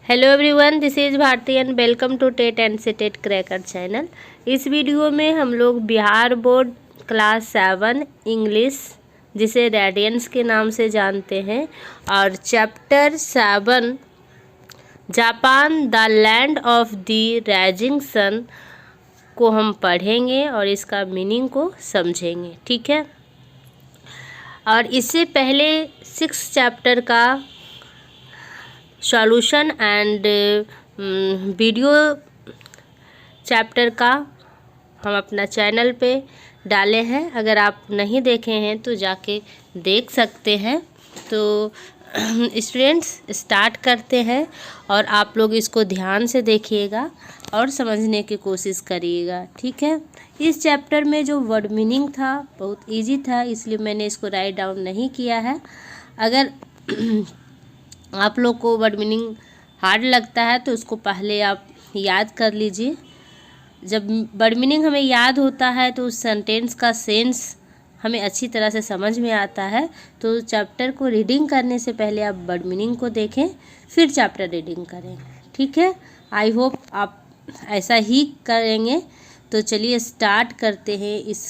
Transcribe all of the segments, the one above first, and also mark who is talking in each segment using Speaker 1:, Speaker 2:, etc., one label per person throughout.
Speaker 1: Hello everyone, this is Bharti and welcome to TET and TET cracker channel. इस video में हम लोग Bihar board class 7 English, जिसे Radiance के नाम से जानते हैं, और chapter 7 Japan the land of the rising sun को हम पढ़ेंगे और इसका मीनिंग को समझेंगे। ठीक है। और इससे पहले 6 चैप्टर का सॉल्यूशन एंड वीडियो चैप्टर का हम अपना चैनल पे डाले हैं। अगर आप नहीं देखे हैं तो जाके देख सकते हैं। तो स्टूडेंट्स स्टार्ट करते हैं और आप लोग इसको ध्यान से देखिएगा और समझने की कोशिश करिएगा। ठीक है। इस चैप्टर में जो वर्ड मीनिंग था बहुत इजी था, इसलिए मैंने इसको राइट डाउन नहीं किया है। अगर आप लोग को वर्ड मीनिंग हार्ड लगता है तो उसको पहले आप याद कर लीजिए। जब वर्ड मीनिंग हमें याद होता है तो उस सेंटेंस का सेंस हमें अच्छी तरह से समझ में आता है। तो चैप्टर को रीडिंग करने से पहले आप वर्ड मीनिंग को देखें, फिर चैप्टर रीडिंग करें। ठीक है। आई होप आप ऐसा ही करेंगे। तो चलिए स्टार्ट करते हैं इस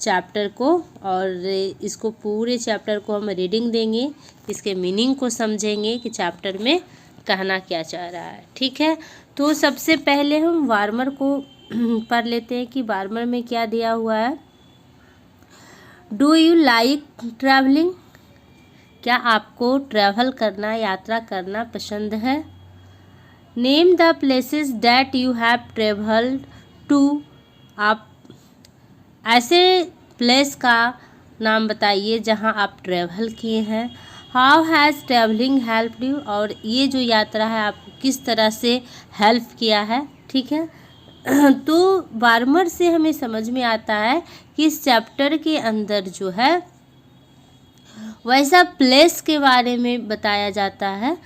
Speaker 1: चैप्टर को, और इसको पूरे चैप्टर को हम रीडिंग देंगे, इसके मीनिंग को समझेंगे कि चैप्टर में कहना क्या चाह रहा है। ठीक है। तो सबसे पहले हम वार्मर को पढ़ लेते हैं कि वार्मर में क्या दिया हुआ है। Do you like travelling? क्या आपको ट्रैवल करना, यात्रा करना पसंद है? Name the places that you have travelled to. आप ऐसे प्लेस का नाम बताइए जहां आप ट्रैवल किए हैं। How has travelling helped you? और ये जो यात्रा है आपको किस तरह से हेल्प किया है। ठीक है। तो वार्मर से हमें समझ में आता है कि इस चैप्टर के अंदर जो है वैसा प्लेस के बारे में बताया जाता है,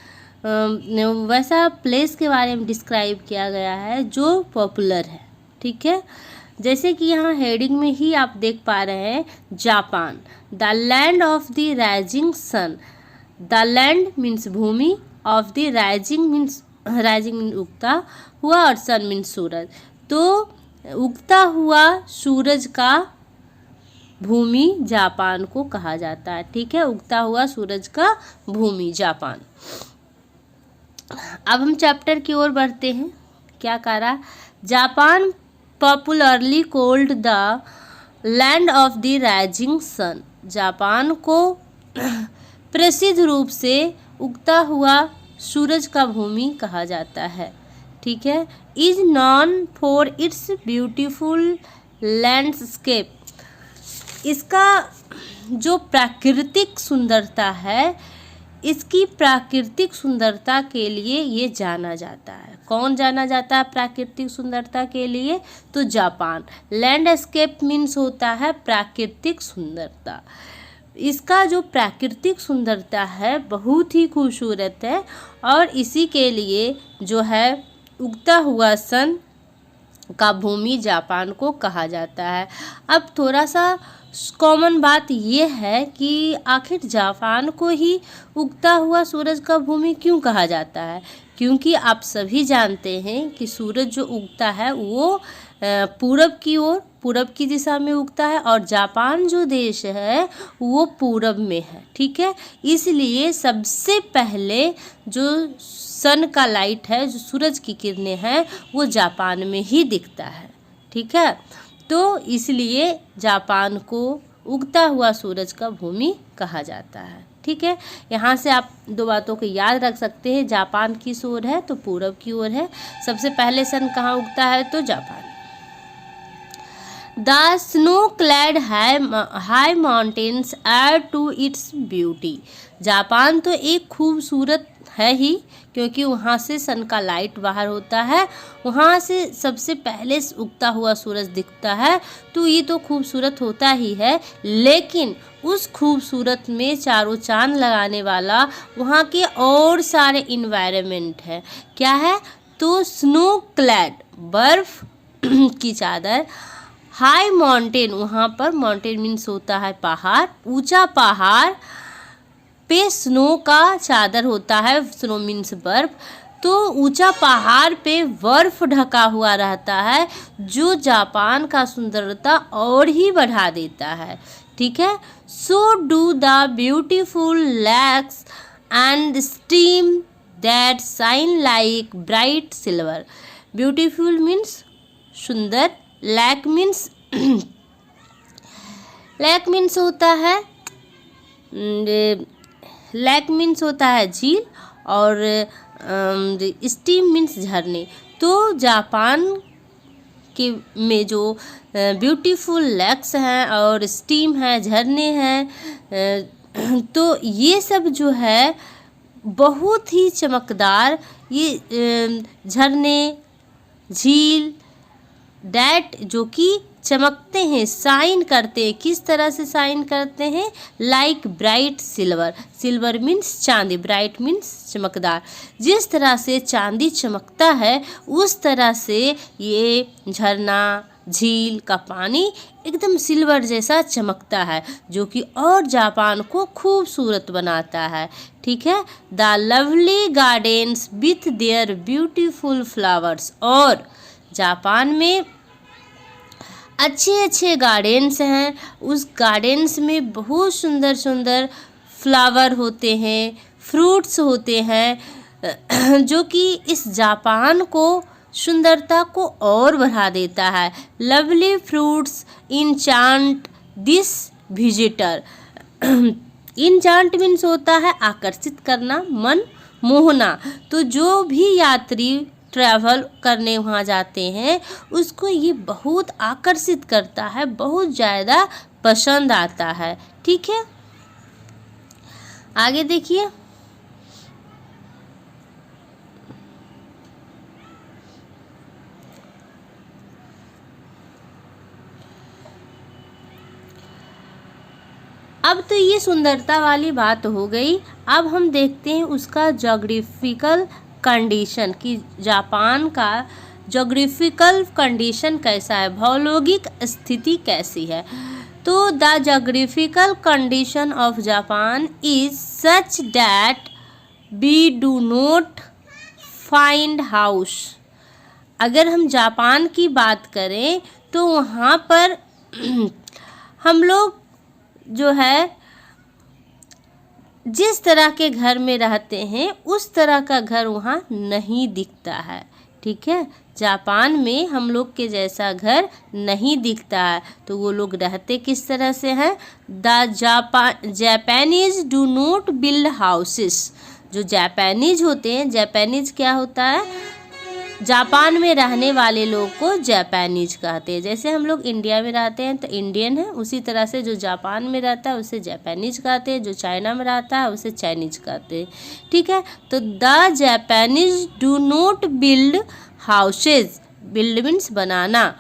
Speaker 1: वैसा प्लेस के बारे में डिस्क्राइब किया गया है जो पॉपुलर है। ठीक है। जैसे कि यहाँ हेडिंग में ही आप देख पा रहे हैं, Japan the land of the rising sun. The land means भूमि, ऑफ द राइजिंग मीन्स उगता हुआ, और सन मीन्स सूरज। तो उगता हुआ सूरज का भूमि जापान को कहा जाता है। ठीक है। उगता हुआ सूरज का भूमि जापान। अब हम चैप्टर की ओर बढ़ते हैं। क्या कह रहा? Japan popularly called the land of the rising sun. Japan को प्रसिद्ध रूप से उगता हुआ सूरज का भूमि कहा जाता है। ठीक है। Is non for its beautiful landscape. इसका जो प्राकृतिक सुंदरता है, इसकी प्राकृतिक सुंदरता के लिए ये जाना जाता है। कौन जाना जाता है प्राकृतिक सुंदरता के लिए? तो जापान। लैंडस्केप मीन्स होता है प्राकृतिक सुंदरता। इसका जो प्राकृतिक सुंदरता है बहुत ही खूबसूरत है, और इसी के लिए जो है उगता हुआ सन का भूमि जापान को कहा जाता है। अब थोड़ा सा कॉमन बात यह है कि आखिर जापान को ही उगता हुआ सूरज का भूमि क्यों कहा जाता है? क्योंकि आप सभी जानते हैं कि सूरज जो उगता है वो पूरब की ओर, पूरब की दिशा में उगता है, और जापान जो देश है वो पूरब में है। ठीक है। इसलिए सबसे पहले जो सन का लाइट है, जो सूरज की किरणें हैं, वो जापान में ही दिखता है। ठीक है। तो इसलिए जापान को उगता हुआ सूरज का भूमि कहा जाता है। ठीक है। यहाँ से आप 2 बातों को याद रख सकते हैं। जापान किस ओर है? तो पूरब की ओर है। सबसे पहले सन कहाँ उगता है? तो Japan. The snow clad high mountains add to its beauty. Japan तो एक खूबसूरत है ही, क्योंकि वहाँ से सन का लाइट बाहर होता है, वहाँ से सबसे पहले उगता हुआ सूरज दिखता है, तो ये तो खूबसूरत होता ही है। लेकिन उस खूबसूरत में चारों चांद लगाने वाला वहाँ के और सारे इन्वायरमेंट है। क्या है? तो स्नो क्लैड, बर्फ की चादर। हाई माउंटेन, वहाँ पर माउंटेन मीन्स होता है पहाड़, ऊंचा पहाड़ पे स्नो का चादर होता है। स्नो मीन्स बर्फ। तो ऊंचा पहाड़ पे बर्फ ढका हुआ रहता है, जो जापान का सुंदरता और ही बढ़ा देता है। ठीक है, so do the beautiful lakes and stream that shine like bright silver. Beautiful means सुंदर, लेक मीन्स होता है, लेक मीन्स होता है झील, और स्टीम मीन्स झरने। तो जापान के में जो ब्यूटीफुल लेक्स हैं और स्टीम है, झरने हैं, तो ये सब जो है बहुत ही चमकदार, ये झरने, झील, डैट जो कि चमकते हैं, शाइन करते हैं। किस तरह से शाइन करते हैं? Like bright silver. Silver means चांदी, ब्राइट मीन्स चमकदार। जिस तरह से चांदी चमकता है उस तरह से ये झरना, झील का पानी एकदम सिल्वर जैसा चमकता है, जो कि और जापान को खूबसूरत बनाता है। ठीक है, the lovely gardens with their beautiful flowers. और जापान में अच्छे अच्छे गार्डन्स हैं, उस गार्डन्स में बहुत सुंदर सुंदर फ्लावर होते हैं, फ्रूट्स होते हैं, जो कि इस जापान को सुंदरता को और बढ़ा देता है। Lovely fruits enchant this visitor. Enchant means होता है आकर्षित करना, मन मोहना। तो जो भी यात्री ट्रैवल करने वहाँ जाते हैं उसको ये बहुत आकर्षित करता है, बहुत ज़्यादा पसंद आता है। ठीक है, आगे देखिए। अब तो ये सुंदरता वाली बात हो गई। अब हम देखते हैं उसका ज्योग्राफिकल कंडीशन, कि जापान का ज्योग्राफिकल कंडीशन कैसा है, भौगोलिक स्थिति कैसी है। तो the geographical condition of Japan is such that we do not find house. अगर हम जापान की बात करें तो वहाँ पर हम लोग जो है जिस तरह के घर में रहते हैं उस तरह का घर वहाँ नहीं दिखता है। ठीक है, जापान में हम लोग के जैसा घर नहीं दिखता है। तो वो लोग रहते किस तरह से हैं? The Japanese do not build houses. जो जापानीज होते हैं, जापानीज क्या होता है? जापान में रहने वाले लोग को जापानीज कहते हैं। जैसे हम लोग इंडिया में रहते हैं तो इंडियन है, उसी तरह से जो जापान में रहता है उसे जापानीज कहते हैं, जो चाइना में रहता है उसे चाइनीज कहते हैं। ठीक है, तो the Japanese do not build houses. Build means banana,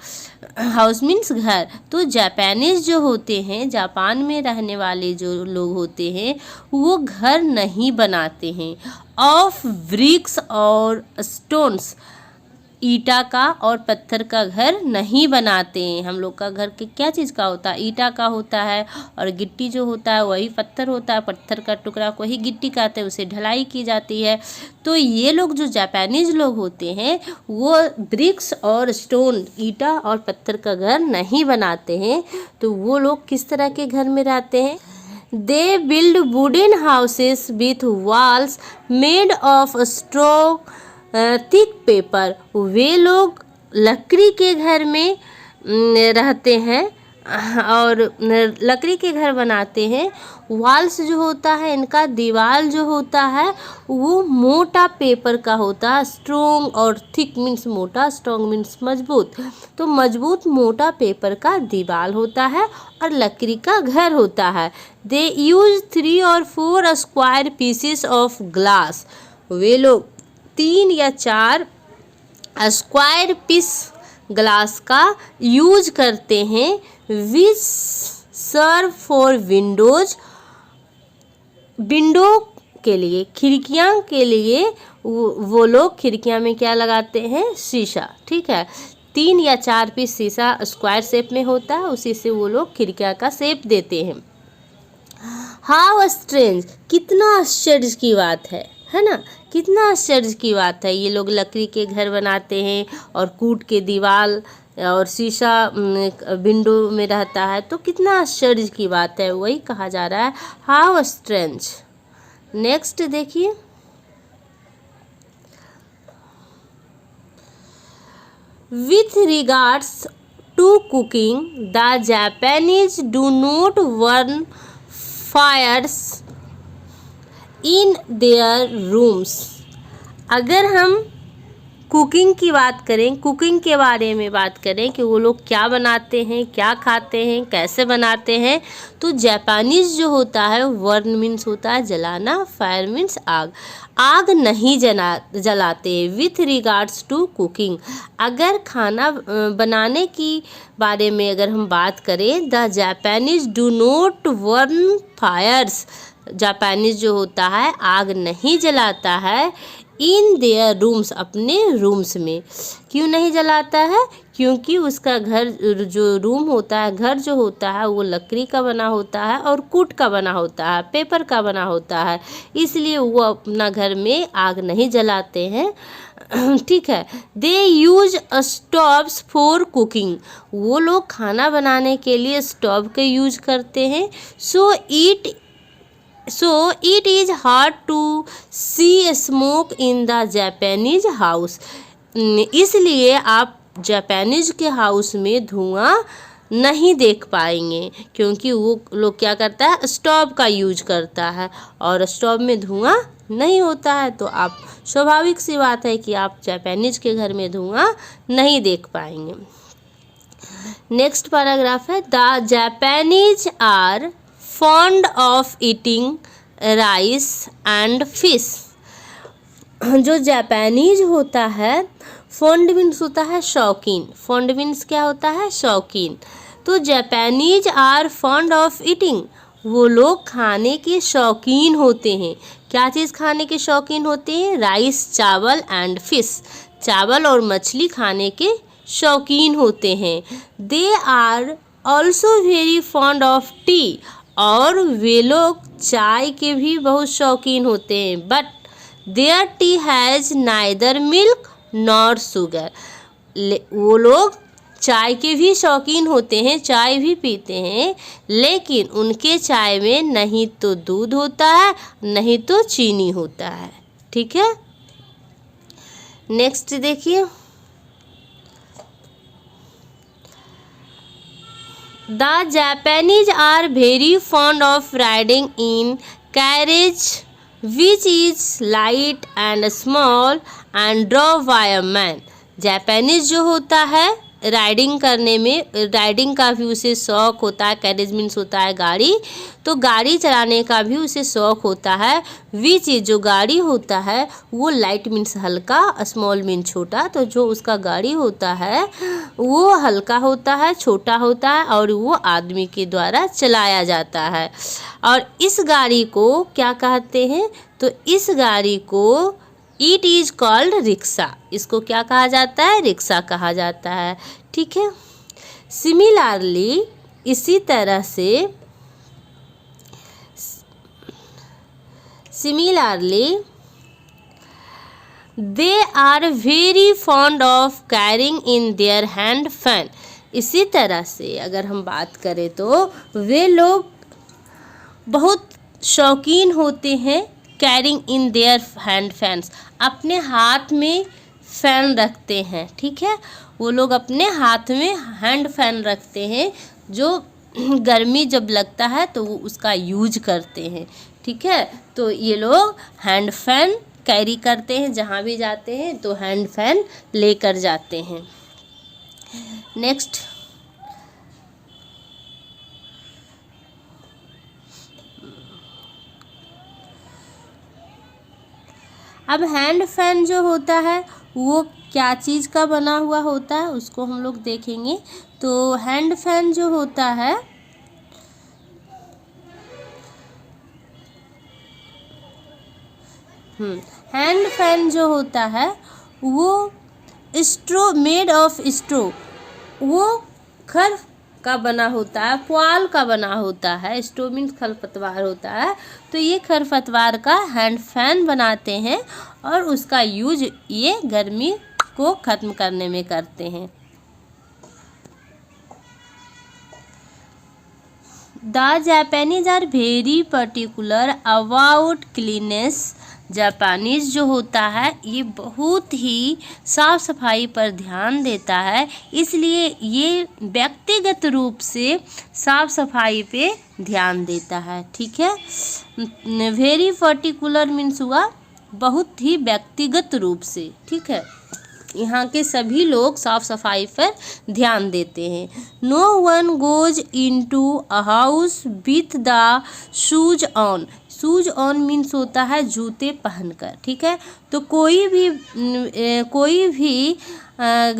Speaker 1: house means घर। तो जापानीज जो होते हैं, जापान में रहने वाले जो लोग होते हैं, वो घर नहीं बनाते हैं। ऑफ ब्रिक्स और स्टोन्स, ईटा का और पत्थर का घर नहीं बनाते हैं। हम लोग का घर के क्या चीज़ का होता है? ईटा का होता है, और गिट्टी जो होता है वही पत्थर होता है। पत्थर का टुकड़ा को ही गिट्टी कहते हैं, उसे ढलाई की जाती है। तो ये लोग जो जापानीज लोग होते हैं वो ब्रिक्स और स्टोन, ईटा और पत्थर का घर नहीं बनाते हैं। तो वो लोग किस तरह के घर में रहते हैं? They build wooden houses with walls made of straw thick paper. वे लोग लकड़ी के घर में रहते हैं और लकड़ी के घर बनाते हैं। वॉल्स जो होता है, इनका दीवार जो होता है वो मोटा पेपर का होता है। स्ट्रॉन्ग और थिक मीन्स मोटा, स्ट्रॉन्ग मीन्स मजबूत। तो मजबूत मोटा पेपर का दीवार होता है और लकड़ी का घर होता है। They use 3 or 4 square pieces of glass. वे लोग 3 या 4 स्क्वायर पीस ग्लास का यूज करते हैं। Which serve for windows, window के लिए, खिड़कियाँ के लिए वो लोग खिड़कियाँ में क्या लगाते हैं? शीशा। ठीक है, 3 या 4 पीस शीशा स्क्वायर शेप में होता है, उसी से वो लोग खिड़कियाँ का शेप देते हैं। हाउ स्ट्रेंज, कितना आश्चर्य की बात है ना? कितना आश्चर्य की बात है। ये लोग लकड़ी के घर बनाते हैं और कूट के दीवार और शीशा विंडो में रहता है, तो कितना आश्चर्य की बात है। वही कहा जा रहा है, हाउ स्ट्रेंज। नेक्स्ट देखिए, with regards to cooking, the Japanese do not burn fires in their rooms। अगर हम कुकिंग की बात करें, कुकिंग के बारे में बात करें कि वो लोग क्या बनाते हैं, क्या खाते हैं, कैसे बनाते हैं, तो जापानीज जो होता है, वर्न मीन्स होता है जलाना, फायर मीन्स आग। आग नहीं जलाते हैं। विथ रिगार्ड्स टू कुकिंग, अगर खाना बनाने की बारे में अगर हम बात करें, the Japanese do not burn fires, Japanese जो होता है आग नहीं जलाता है, इन देयर रूम्स, अपने रूम्स में। क्यों नहीं जलाता है? क्योंकि उसका घर जो रूम होता है, घर जो होता है, वो लकड़ी का बना होता है और कूट का बना होता है, पेपर का बना होता है, इसलिए वो अपना घर में आग नहीं जलाते हैं। ठीक है। They use stoves for cooking, वो लोग खाना बनाने के लिए स्टोव का यूज करते हैं। So it is hard to see smoke in the Japanese house। इसलिए आप जापानीज के हाउस में धुआं नहीं देख पाएंगे, क्योंकि वो लोग क्या करता है, स्टोव का यूज करता है और स्टोव में धुआं नहीं होता है। तो आप स्वाभाविक सी बात है कि आप जापानीज के घर में धुआं नहीं देख पाएंगे। नेक्स्ट पैराग्राफ है, the Japanese are fond of eating rice and fish. जो जापानीज होता है, फॉन्ड मीन्स होता है शौकीन, फॉन्ड मीन्स क्या होता है, शौकीन। तो Japanese are fond of eating, वो लोग खाने के शौकीन होते हैं। क्या चीज़ खाने के शौकीन होते हैं? राइस, चावल एंड फिश, चावल और मछली खाने के शौकीन होते हैं। They are also very fond of tea, और वे लोग चाय के भी बहुत शौकीन होते हैं। But their tea has neither milk nor sugar, वो लोग चाय के भी शौकीन होते हैं, चाय भी पीते हैं, लेकिन उनके चाय में नहीं तो दूध होता है, नहीं तो चीनी होता है। ठीक है। नेक्स्ट देखिए, The Japanese are very fond of riding in carriage which is light and small and drawn by a man। Japanese जो होता है राइडिंग करने में, राइडिंग का भी उसे शौक़ होता है। कैरेज मीन्स होता है गाड़ी, तो गाड़ी चलाने का भी उसे शौक़ होता है। विच जो गाड़ी होता है वो लाइट मीन्स हल्का, स्मॉल मीन्स छोटा, तो जो उसका गाड़ी होता है वो हल्का होता है, छोटा होता है और वो आदमी के द्वारा चलाया जाता है। और इस गाड़ी को क्या कहते हैं? तो इस गाड़ी को इट इज़ कॉल्ड रिक्शा, इसको क्या कहा जाता है? रिक्शा कहा जाता है। ठीक है। सिमिलरली, इसी तरह से, similarly they are very fond of carrying in their hand fan. इसी तरह से अगर हम बात करें तो वे लोग बहुत शौकीन होते हैं carrying in their hand fans, अपने हाथ में फ़ैन रखते हैं। ठीक है। वो लोग अपने हाथ में हैंड फैन रखते हैं, जो गर्मी जब लगता है तो वो उसका यूज करते हैं। ठीक है। तो ये लोग हैंड फैन कैरी करते हैं, जहाँ भी जाते हैं तो हैंड फैन लेकर जाते हैं। नेक्स्ट, अब हैंड फैन जो होता है वो क्या चीज़ का बना हुआ होता है उसको हम लोग देखेंगे। तो हैंड फैन जो होता है हैंड फैन जो होता है वो स्ट्रो, मेड ऑफ स्ट्रो, वो का बना होता है, पुआल का बना होता है, स्टो मीन्स खरपतवार होता है, तो ये खरपतवार का हैंड फैन बनाते हैं और उसका यूज ये गर्मी को ख़त्म करने में करते हैं। The Japanese are very particular about cleanness. Japanese जो होता है ये बहुत ही साफ सफाई पर ध्यान देता है, इसलिए ये व्यक्तिगत रूप से साफ सफाई पे ध्यान देता है। ठीक है, वेरी पर्टिकुलर मीन्स हुआ बहुत ही व्यक्तिगत रूप से। ठीक है, यहाँ के सभी लोग साफ सफाई पर ध्यान देते हैं। No one goes into a house with the shoes on. Shoes on means होता है जूते पहनकर। ठीक है, तो कोई भी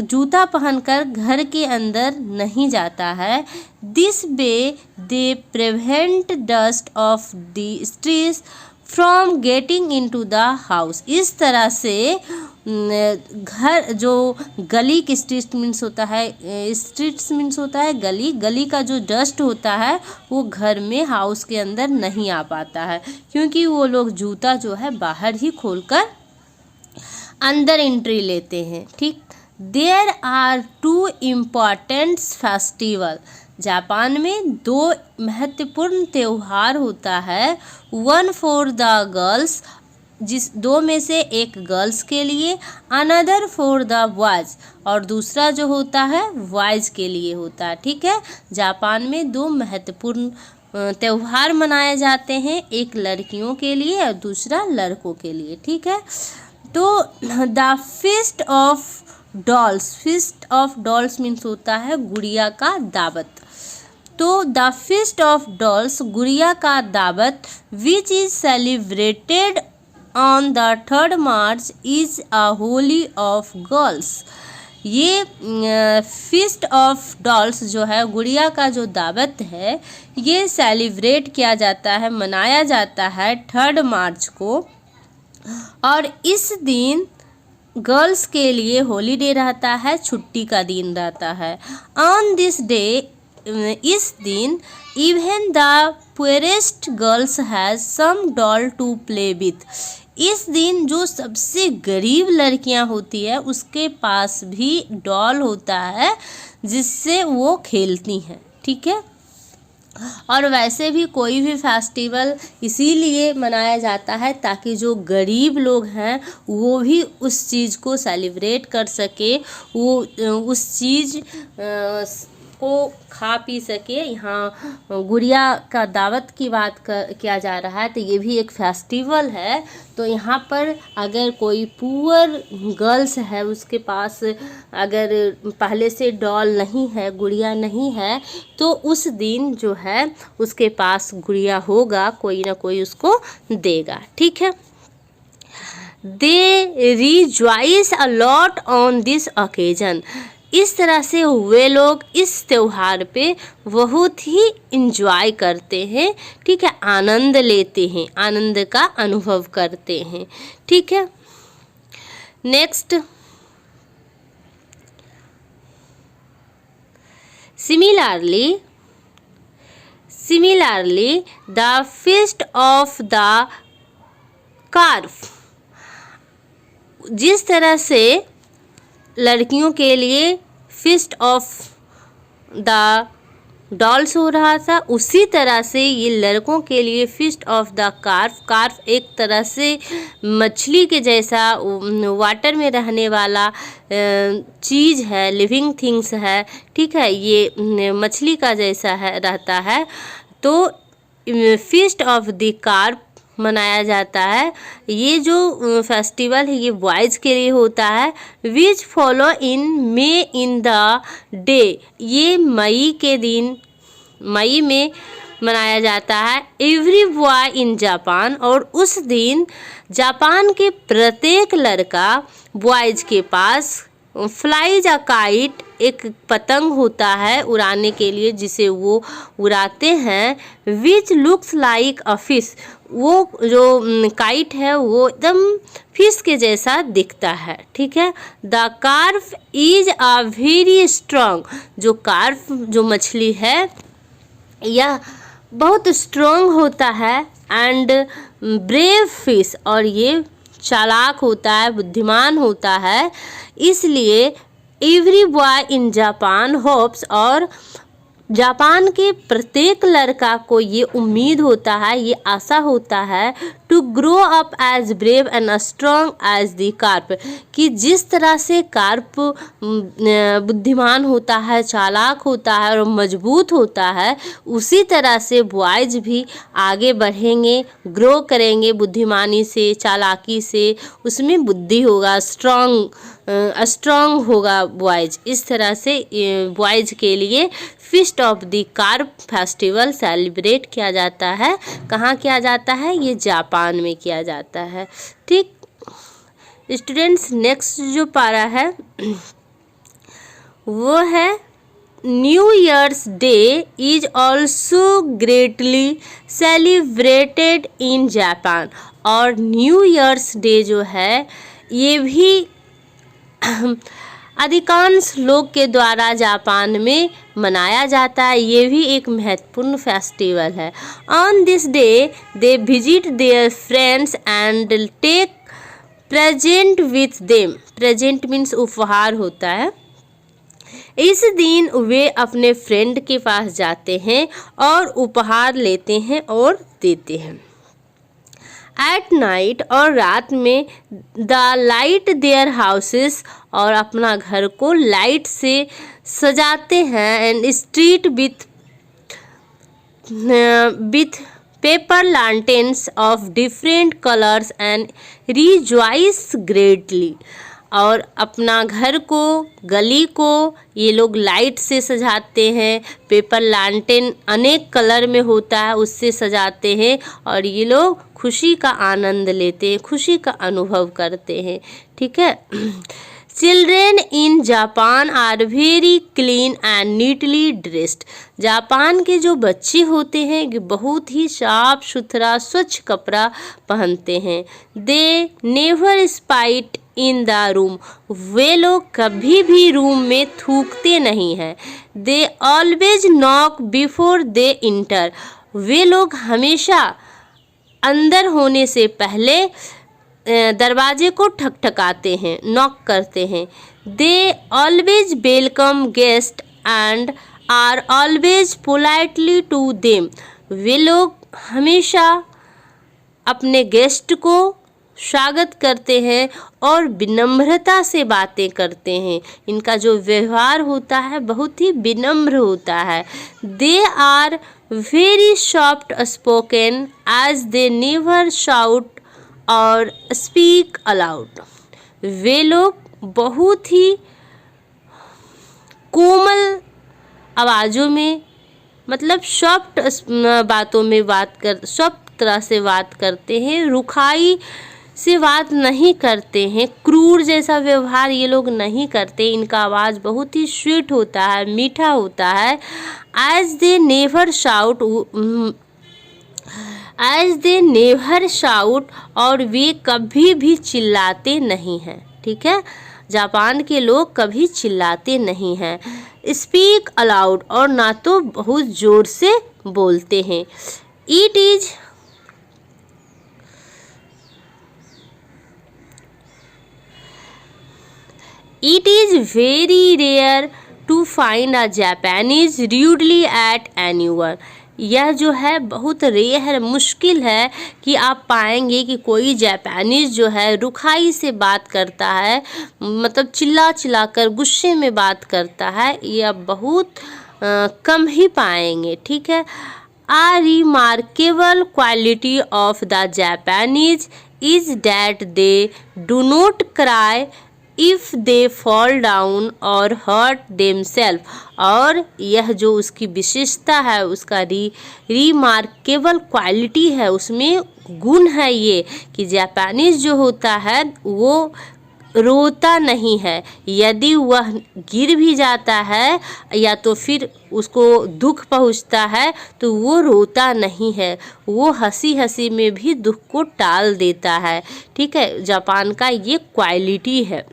Speaker 1: जूता पहनकर घर के अंदर नहीं जाता है। This way they prevent dust of the streets from getting into the house. इस तरह से घर जो गली की स्ट्रीट्स मीन्स होता है, स्ट्रीट्स मीन्स होता है गली, गली का जो डस्ट होता है वो घर में हाउस के अंदर नहीं आ पाता है, क्योंकि वो लोग जूता जो है बाहर ही खोलकर अंदर एंट्री लेते हैं। ठीक, there are 2 important festival. Japan में 2 महत्वपूर्ण त्यौहार होता है। वन फॉर द गर्ल्स, जिस 2 में से एक गर्ल्स के लिए, अनदर फॉर द बॉयज, और दूसरा जो होता है बॉयज के लिए होता है। ठीक है, जापान में 2 महत्वपूर्ण त्यौहार मनाए जाते हैं, एक लड़कियों के लिए और दूसरा लड़कों के लिए। ठीक है, तो the feast of dolls, feast of dolls means होता है गुड़िया का दावत। तो द फीस्ट ऑफ डॉल्स, गुड़िया का दावत, which is celebrated on the 3rd March, is a Holi of girls. ये फीस्ट ऑफ डॉल्स जो है, गुड़िया का जो दावत है, ये सेलिब्रेट किया जाता है, मनाया जाता है 3rd मार्च को, और इस दिन गर्ल्स के लिए हॉलीडे रहता है, छुट्टी का दिन रहता है। ऑन दिस डे, इस दिन, even the poorest girls has some doll to play with. इस दिन जो सबसे गरीब लड़कियां होती है उसके पास भी डॉल होता है जिससे वो खेलती हैं। ठीक है, और वैसे भी कोई भी फेस्टिवल इसीलिए मनाया जाता है ताकि जो गरीब लोग हैं वो भी उस चीज़ को सेलिब्रेट कर सके, वो उस चीज़ को खा पी सके। यहाँ गुड़िया का दावत की बात किया जा रहा है, तो ये भी एक फेस्टिवल है। तो यहाँ पर अगर कोई पुअर गर्ल्स है, उसके पास अगर पहले से डॉल नहीं है, गुड़िया नहीं है, तो उस दिन जो है उसके पास गुड़िया होगा, कोई ना कोई उसको देगा। ठीक है, they rejoice a lot on this occasion. इस तरह से वे लोग इस त्यौहार पे बहुत ही इंजॉय करते हैं। ठीक है, आनंद लेते हैं, आनंद का अनुभव करते हैं। ठीक है, next, similarly the feast of the carp, जिस तरह से लड़कियों के लिए फीस्ट ऑफ द डॉल्स हो रहा था, उसी तरह से ये लड़कों के लिए फीस्ट ऑफ द कार्फ। कार्फ एक तरह से मछली के जैसा वाटर में रहने वाला चीज़ है, लिविंग थिंग्स है। ठीक है, ये मछली का जैसा है, रहता है। तो फीस्ट ऑफ द कार्फ मनाया जाता है। ये जो फेस्टिवल है ये बॉयज़ के लिए होता है। Which follow in May in the day, ये मई के दिन, मई में मनाया जाता है। एवरी बॉय इन जापान, और उस दिन जापान के प्रत्येक लड़का, बॉयज़ के पास फ्लाइज अ काइट, एक पतंग होता है उड़ाने के लिए जिसे वो उड़ाते हैं। Which looks like a fish, वो जो काइट है वो एकदम फिश के जैसा दिखता है, ठीक है। The carp is a very strong, जो कार्प जो मछली है यह बहुत स्ट्रॉन्ग होता है, एंड ब्रेव फिश, और ये चालाक होता है, बुद्धिमान होता है। इसलिए every boy in Japan hopes, और जापान के प्रत्येक लड़का को ये उम्मीद होता है, ये आशा होता है, to grow up as brave and strong as the carp, कि जिस तरह से कार्प बुद्धिमान होता है, चालाक होता है और मजबूत होता है, उसी तरह से बॉयज भी आगे बढ़ेंगे, ग्रो करेंगे बुद्धिमानी से, चालाकी से, उसमें बुद्धि होगा, स्ट्रॉन्ग होगा बॉयज। इस तरह से बॉयज के लिए feast of the carp festival celebrate किया जाता है। कहाँ किया जाता है? ये जापान में किया जाता है, ठीक। स्टूडेंट्स, नेक्स्ट जो पारा है वो है new years day is also greatly celebrated in Japan. और न्यू ईयर्स डे जो है ये भी अधिकांश लोग के द्वारा जापान में मनाया जाता है। ये भी एक महत्वपूर्ण फेस्टिवल है। On this day they visit their friends and take present with them. Present means उपहार होता है। इस दिन वे अपने फ्रेंड के पास जाते हैं और उपहार लेते हैं और देते हैं। एट नाइट, और रात में, द लाइट देयर हाउसेस, और अपना घर को लाइट से सजाते हैं, and street with paper lanterns of different colours and rejoice greatly. और अपना घर को, गली को ये लोग लाइट से सजाते हैं, पेपर लैंटेन अनेक कलर में होता है उससे सजाते हैं, और ये लोग खुशी का आनंद लेते हैं, खुशी का अनुभव करते हैं, ठीक है। Children in Japan are very clean and neatly dressed. Japan के जो बच्चे होते हैं ये बहुत ही साफ सुथरा स्वच्छ कपड़ा पहनते हैं। They never spit in the room. वे लोग कभी भी रूम में थूकते नहीं हैं। They always knock before they enter. वे लोग हमेशा अंदर होने से पहले दरवाजे को ठकठकाते हैं, नॉक करते हैं। They always welcome guest and are always politely to them. वे लोग हमेशा अपने गेस्ट को स्वागत करते हैं और विनम्रता से बातें करते हैं। इनका जो व्यवहार होता है बहुत ही विनम्र होता है। They are very soft spoken as they never shout or speak aloud. वे लोग बहुत ही कोमल आवाज़ों में, मतलब सॉफ्ट बातों में सॉफ्ट तरह से बात करते हैं, रुखाई से बात नहीं करते हैं, क्रूर जैसा व्यवहार ये लोग नहीं करते। इनका आवाज़ बहुत ही स्वीट होता है, मीठा होता है। एज दे नेवर शाउट, और वे कभी भी चिल्लाते नहीं हैं, ठीक है। जापान के लोग कभी चिल्लाते नहीं हैं। स्पीक अलाउड, और ना तो बहुत ज़ोर से बोलते हैं। It is very rare to find a Japanese rudely at anyone. यह जो है बहुत रेयर, मुश्किल है कि आप पाएंगे कि कोई जापानीज जो है रुखाई से बात करता है, मतलब चिल्ला चिल्ला कर गुस्से में बात करता है। ये आप बहुत कम ही पाएंगे, ठीक है। A remarkable quality of the Japanese is that they do not cry if they fall down or hurt themselves। और यह जो उसकी विशेषता है, उसका रिमार्केबल क्वालिटी है, उसमें गुण है ये कि जापानीज जो होता है वो रोता नहीं है। यदि वह गिर भी जाता है या तो फिर उसको दुख पहुंचता है तो वो रोता नहीं है, वो हंसी हंसी में भी दुख को टाल देता है। ठीक है, जापान का ये क्वालिटी है,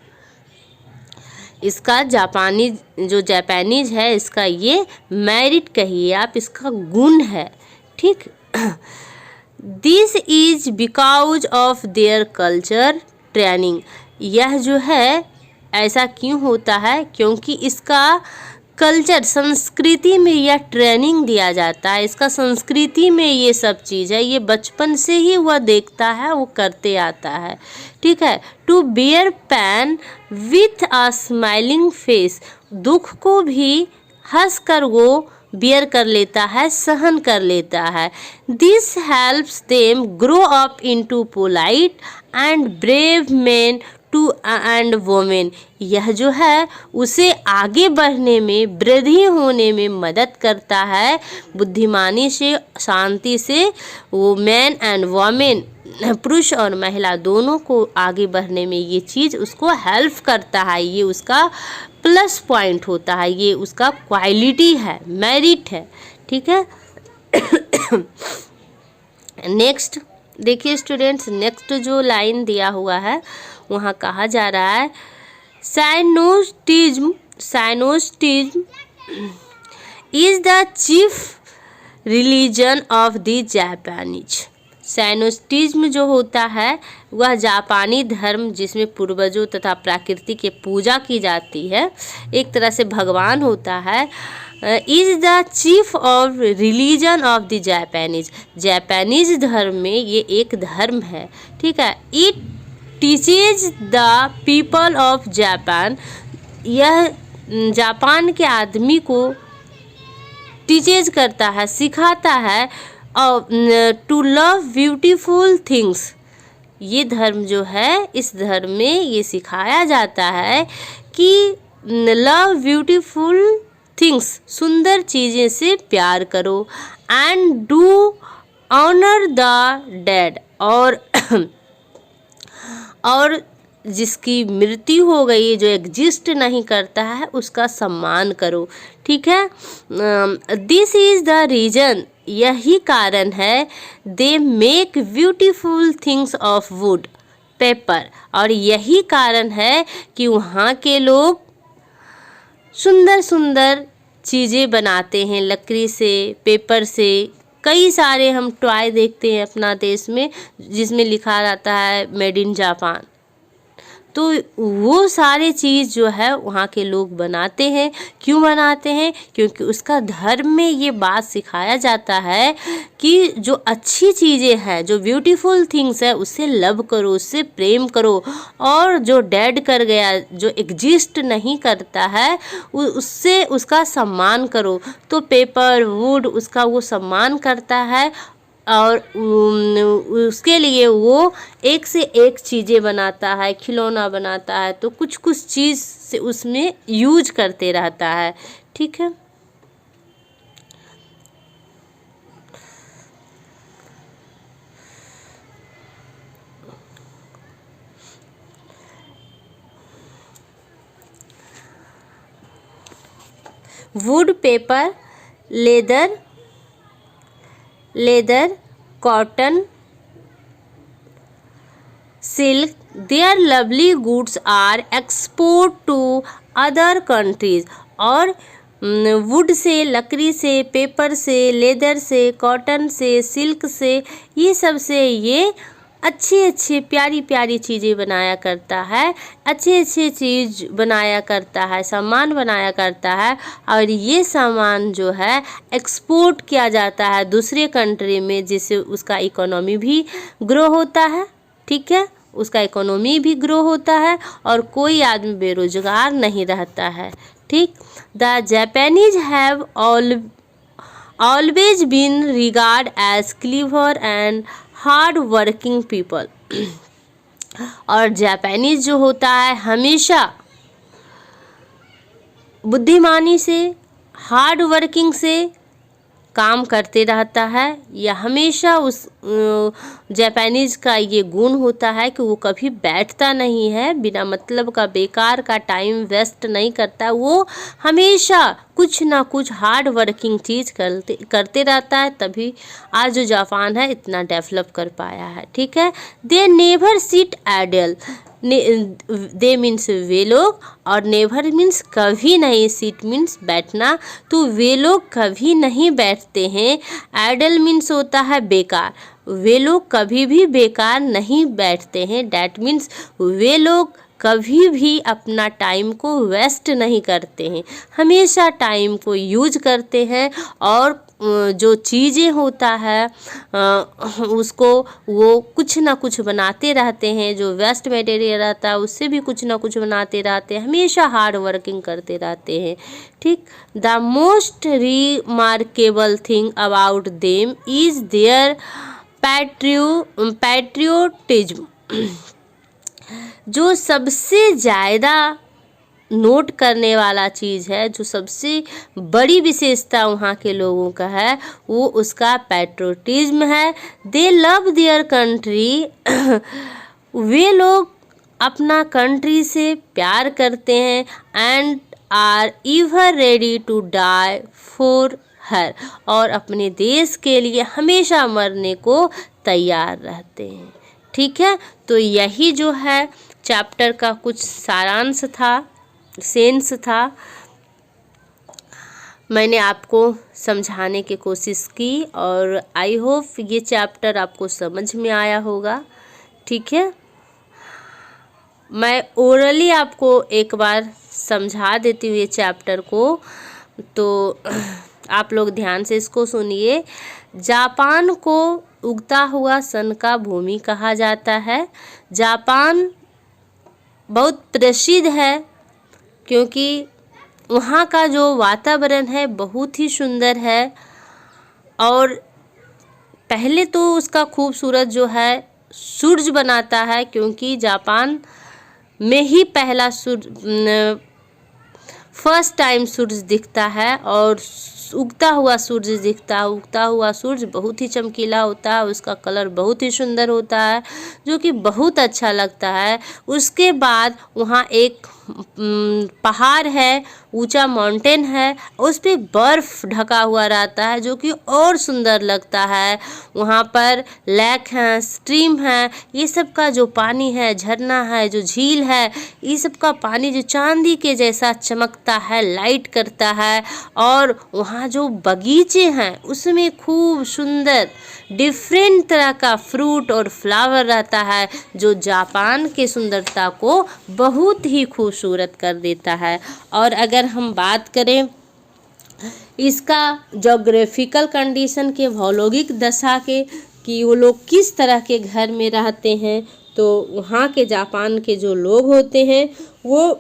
Speaker 1: इसका जापानीज है, इसका ये मेरिट कहिए आप, इसका गुण है। ठीक, this is because of their culture training. यह जो है ऐसा क्यों होता है, क्योंकि इसका कल्चर, संस्कृति में यह ट्रेनिंग दिया जाता है, इसका संस्कृति में ये सब चीज़ है, ये बचपन से ही वह देखता है, वो करते आता है। ठीक है, to bear pain with a smiling face, दुख को भी हंस कर वो बियर कर लेता है, सहन कर लेता है। This helps them grow up into polite and brave men to and women. यह जो है उसे आगे बढ़ने में, वृद्धि होने में मदद करता है, बुद्धिमानी से, शांति से, वो मैन एंड वोमेन, पुरुष और महिला दोनों को आगे बढ़ने में ये चीज़ उसको हेल्प करता है, ये उसका प्लस पॉइंट होता है, ये उसका क्वालिटी है, मेरिट है। ठीक है, नेक्स्ट देखिए स्टूडेंट्स, नेक्स्ट जो लाइन दिया हुआ है वहाँ कहा जा रहा है Shintoism is the chief religion of the Japanese. Shintoism जो होता है वह जापानी धर्म जिसमें पूर्वजों तथा प्रकृति की पूजा की जाती है, एक तरह से भगवान होता है, is the chief of religion of the Japanese धर्म में ये एक धर्म है। ठीक है, it teaches the people of Japan, यह जापान के आदमी को टीचेज करता है, सिखाता है, टू लव ब्यूटीफुल थिंग्स। ये धर्म जो है, इस धर्म में ये सिखाया जाता है कि लव ब्यूटीफुल थिंग्स, सुंदर चीज़ें से प्यार करो, and do honour the dead, और जिसकी मृत्यु हो गई, जो एग्जिस्ट नहीं करता है, उसका सम्मान करो। ठीक है, दिस इज द रीजन, यही कारण है, they make beautiful things of would paper, और यही कारण है कि वहाँ के लोग सुंदर सुंदर चीज़ें बनाते हैं लकड़ी से, पेपर से। कई सारे हम टॉय देखते हैं अपना देश में जिसमें लिखा रहता है मेड इन जापान, तो वो सारे चीज़ जो है वहाँ के लोग बनाते हैं। क्यों बनाते हैं? क्योंकि उसका धर्म में ये बात सिखाया जाता है कि जो अच्छी चीज़ें हैं, जो ब्यूटीफुल थिंग्स है, उससे लव करो, उससे प्रेम करो, और जो डेड कर गया, जो एग्जिस्ट नहीं करता है, उससे उसका सम्मान करो। तो पेपर, वुड, उसका वो सम्मान करता है, और उसके लिए वो एक से एक चीज़ें बनाता है, खिलौना बनाता है, तो कुछ कुछ चीज़ से उसमें यूज करते रहता है। ठीक है, would, paper, leather, cotton, silk, their lovely goods are export to other countries। और वुड से, लकड़ी से, पेपर से, लेदर से, कॉटन से, सिल्क से, ये सब से ये अच्छी अच्छी प्यारी प्यारी चीज़ें बनाया करता है, अच्छे अच्छे चीज़ बनाया करता है, सामान बनाया करता है, और ये सामान जो है एक्सपोर्ट किया जाता है दूसरे कंट्री में, जिससे उसका इकोनॉमी भी ग्रो होता है। ठीक है, उसका इकोनॉमी भी ग्रो होता है और कोई आदमी बेरोजगार नहीं रहता है। ठीक, the Japanese have always been regard as clever and hard working people. और जापानीज जो होता है हमेशा बुद्धिमानी से, हार्ड वर्किंग से काम करते रहता है। या हमेशा उस जापानीज़ का ये गुण होता है कि वो कभी बैठता नहीं है, बिना मतलब का बेकार का टाइम वेस्ट नहीं करता। वो हमेशा कुछ ना कुछ हार्ड वर्किंग चीज़ करते रहता है, तभी आज जो जापान है इतना डेवलप कर पाया है। ठीक है, they never sit idle, they means वे लोग, और नेवर मीन्स कभी नहीं, सिट मीन्स बैठना, तो वे लोग कभी नहीं बैठते हैं। आइडल मीन्स होता है बेकार, वे लोग कभी भी बेकार नहीं बैठते हैं। डैट मीन्स वे लोग कभी भी अपना टाइम को वेस्ट नहीं करते हैं, हमेशा टाइम को यूज करते हैं, और जो चीज़ें होता है उसको वो कुछ ना कुछ बनाते रहते हैं। जो वेस्ट मटेरियल रहता है उससे भी कुछ ना कुछ बनाते रहते हैं, हमेशा हार्ड वर्किंग करते रहते हैं। ठीक, the most remarkable thing about them is their patriotism. जो सबसे ज़्यादा नोट करने वाला चीज़ है, जो सबसे बड़ी विशेषता वहाँ के लोगों का है, वो उसका पैट्रियोटिज्म है। दे लव देयर कंट्री, वे लोग अपना कंट्री से प्यार करते हैं। And are ever ready to die for her, और अपने देश के लिए हमेशा मरने को तैयार रहते हैं। ठीक है, तो यही जो है चैप्टर का कुछ सारांश था, सेंस था। मैंने आपको समझाने की कोशिश की, और आई होप ये चैप्टर आपको समझ में आया होगा। ठीक है, मैं ओरली आपको एक बार समझा देती हूँ ये चैप्टर को, तो आप लोग ध्यान से इसको सुनिए। जापान को उगता हुआ सन का भूमि कहा जाता है। जापान बहुत प्रसिद्ध है क्योंकि वहाँ का जो वातावरण है बहुत ही सुंदर है, और पहले तो उसका खूबसूरत जो है सूरज बनाता है, क्योंकि जापान में ही पहला फर्स्ट टाइम सूरज दिखता है, और उगता हुआ सूरज दिखता है। उगता हुआ सूरज बहुत ही चमकीला होता है, उसका कलर बहुत ही सुंदर होता है, जो कि बहुत अच्छा लगता है। उसके बाद वहाँ एक पहाड़ है, ऊंचा माउंटेन है, उस पर बर्फ़ ढका हुआ रहता है, जो कि और सुंदर लगता है। वहाँ पर लेक है, स्ट्रीम है, ये सब का जो पानी है, झरना है, जो झील है, ये सब का पानी जो चांदी के जैसा चमकता है, लाइट करता है। और वहाँ जो बगीचे हैं उसमें खूब सुंदर डिफरेंट तरह का फ्रूट और फ्लावर रहता है, जो जापान के सुंदरता को बहुत ही खूबसूरत कर देता है। और अगर हम बात करें इसका जोग्राफिकल कंडीशन के, भौगोलिक दशा के, कि वो लोग किस तरह के घर में रहते हैं, तो वहाँ के जापान के जो लोग होते हैं वो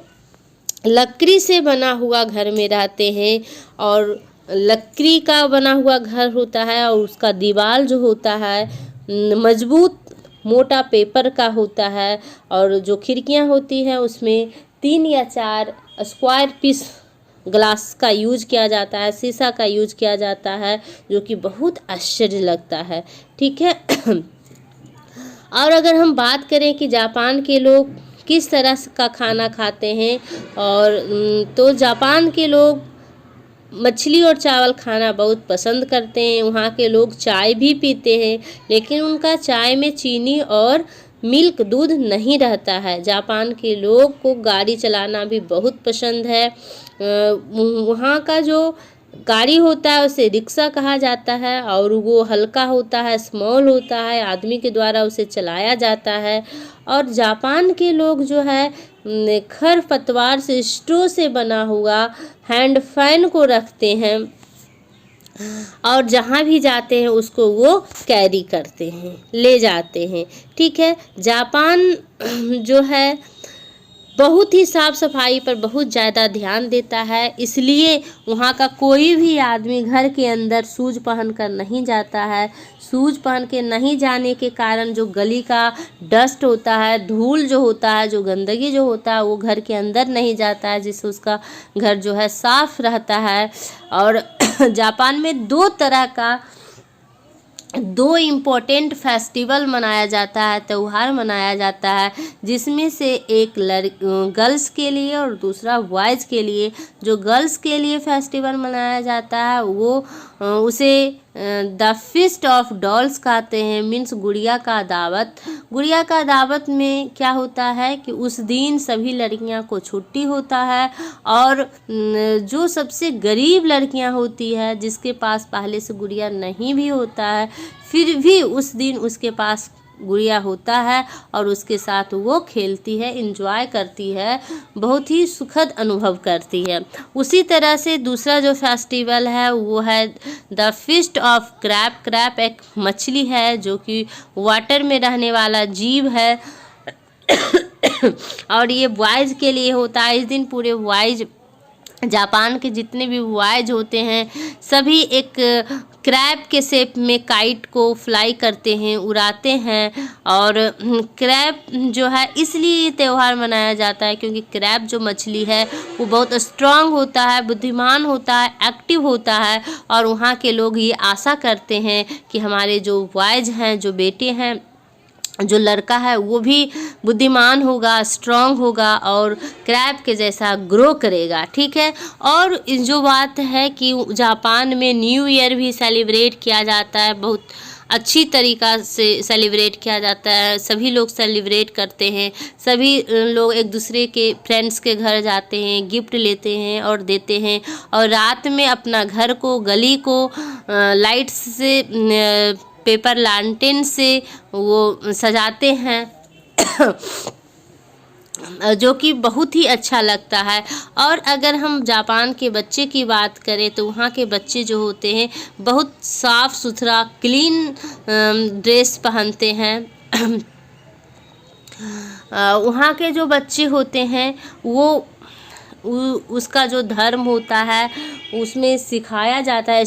Speaker 1: लकड़ी से बना हुआ घर में रहते हैं, और लकड़ी का बना हुआ घर होता है, और उसका दीवार जो होता है मजबूत मोटा पेपर का होता है, और जो खिड़कियां होती हैं उसमें 3 या 4 स्क्वायर पीस ग्लास का यूज किया जाता है, शीशा का यूज किया जाता है, जो कि बहुत आश्चर्य लगता है। ठीक है, और अगर हम बात करें कि जापान के लोग किस तरह का खाना खाते हैं, और तो जापान के लोग मछली और चावल खाना बहुत पसंद करते हैं। वहाँ के लोग चाय भी पीते हैं, लेकिन उनका चाय में चीनी और मिल्क दूध नहीं रहता है। जापान के लोग को गाड़ी चलाना भी बहुत पसंद है। वहाँ का जो गाड़ी होता है उसे रिक्शा कहा जाता है, और वो हल्का होता है, स्मॉल होता है, आदमी के द्वारा उसे चलाया जाता है। और जापान के लोग जो है खरपतवार से, स्ट्रॉ से बना हुआ हैंड फैन को रखते हैं, और जहाँ भी जाते हैं उसको वो कैरी करते हैं, ले जाते हैं। ठीक है, जापान जो है बहुत ही साफ़ सफाई पर बहुत ज़्यादा ध्यान देता है, इसलिए वहाँ का कोई भी आदमी घर के अंदर शूज पहन कर नहीं जाता है। शूज पहन के नहीं जाने के कारण जो गली का डस्ट होता है, धूल जो होता है, जो गंदगी जो होता है, वो घर के अंदर नहीं जाता है, जिससे उसका घर जो है साफ़ रहता है। और जापान में दो इम्पोर्टेंट फेस्टिवल मनाया जाता है, त्यौहार मनाया जाता है, जिसमें से एक गर्ल्स के लिए और दूसरा बॉयज़ के लिए। जो गर्ल्स के लिए फेस्टिवल मनाया जाता है वो उसे द फीस्ट ऑफ डॉल्स कहते हैं, मीन्स गुड़िया का दावत। गुड़िया का दावत में क्या होता है कि उस दिन सभी लड़कियां को छुट्टी होता है, और जो सबसे गरीब लड़कियां होती है, जिसके पास पहले से गुड़िया नहीं भी होता है, फिर भी उस दिन उसके पास गुड़िया होता है और उसके साथ वो खेलती है, एंजॉय करती है, बहुत ही सुखद अनुभव करती है। उसी तरह से दूसरा जो फेस्टिवल है वो है the feast of crab. Crab एक मछली है जो कि वाटर में रहने वाला जीव है और ये बॉयज़ के लिए होता है। इस दिन पूरे बॉयज़, जापान के जितने भी बॉयज़ होते हैं, सभी एक क्रैब के शेप में काइट को फ्लाई करते हैं, उड़ाते हैं। और क्रैब जो है इसलिए ये त्यौहार मनाया जाता है क्योंकि क्रैब जो मछली है वो बहुत स्ट्रांग होता है, बुद्धिमान होता है, एक्टिव होता है, और वहाँ के लोग ये आशा करते हैं कि हमारे जो बॉयज़ हैं, जो बेटे हैं, जो लड़का है वो भी बुद्धिमान होगा, स्ट्रांग होगा और क्रैब के जैसा ग्रो करेगा। ठीक है। और जो बात है कि जापान में न्यू ईयर भी सेलिब्रेट किया जाता है, बहुत अच्छी तरीक़ा से सेलिब्रेट किया जाता है, सभी लोग सेलिब्रेट करते हैं, सभी लोग एक दूसरे के फ्रेंड्स के घर जाते हैं, गिफ्ट लेते हैं और देते हैं, और रात में अपना घर को, गली को लाइट्स से, पेपर लालटेन से वो सजाते हैं जो कि बहुत ही अच्छा लगता है। और अगर हम जापान के बच्चे की बात करें तो वहाँ के बच्चे जो होते हैं बहुत साफ़ सुथरा, क्लीन ड्रेस पहनते हैं। वहाँ के जो बच्चे होते हैं वो उसका जो धर्म होता है उसमें सिखाया जाता है,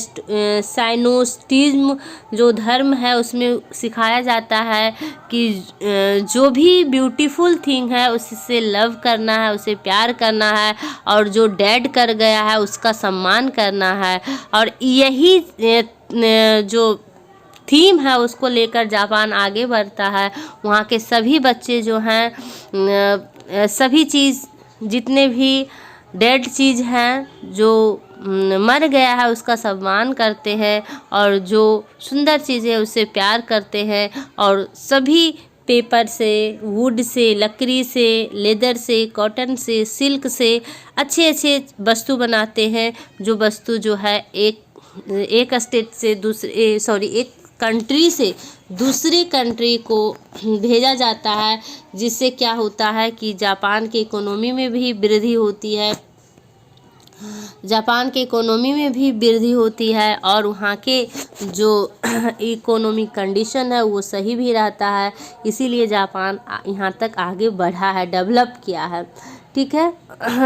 Speaker 1: साइनोस्टिज्म जो धर्म है उसमें सिखाया जाता है कि जो भी ब्यूटीफुल थिंग है उससे लव करना है, उसे प्यार करना है, और जो डेड कर गया है उसका सम्मान करना है। और यही जो थीम है उसको लेकर जापान आगे बढ़ता है। वहाँ के सभी बच्चे जो हैं सभी चीज़, जितने भी डेड चीज़ हैं, जो मर गया है उसका सम्मान करते हैं, और जो सुंदर चीज़ है उससे प्यार करते हैं, और सभी पेपर से, वुड से, लकड़ी से, लेदर से, कॉटन से, सिल्क से अच्छे अच्छे वस्तु बनाते हैं। जो वस्तु जो है एक स्टेट से एक कंट्री से दूसरी कंट्री को भेजा जाता है, जिससे क्या होता है कि जापान की इकोनॉमी में भी वृद्धि होती है, और वहाँ के जो इकोनॉमिक कंडीशन है वो सही भी रहता है। इसीलिए जापान यहाँ तक आगे बढ़ा है, डेवलप किया है। ठीक है।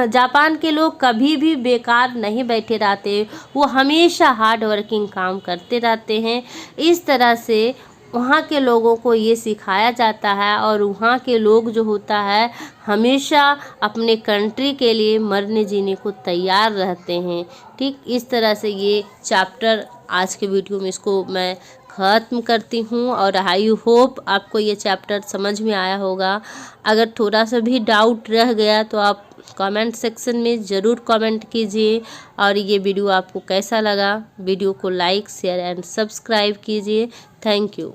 Speaker 1: जापान के लोग कभी भी बेकार नहीं बैठे रहते, वो हमेशा हार्ड वर्किंग काम करते रहते हैं। इस तरह से वहाँ के लोगों को ये सिखाया जाता है, और वहाँ के लोग जो होता है हमेशा अपने कंट्री के लिए मरने जीने को तैयार रहते हैं। ठीक, इस तरह से ये चैप्टर आज के वीडियो में इसको मैं ख़त्म करती हूँ, और आई होप आपको ये चैप्टर समझ में आया होगा। अगर थोड़ा सा भी डाउट रह गया तो आप कमेंट सेक्शन में ज़रूर कमेंट कीजिए, और ये वीडियो आपको कैसा लगा, वीडियो को लाइक, शेयर एंड सब्सक्राइब कीजिए। Thank you.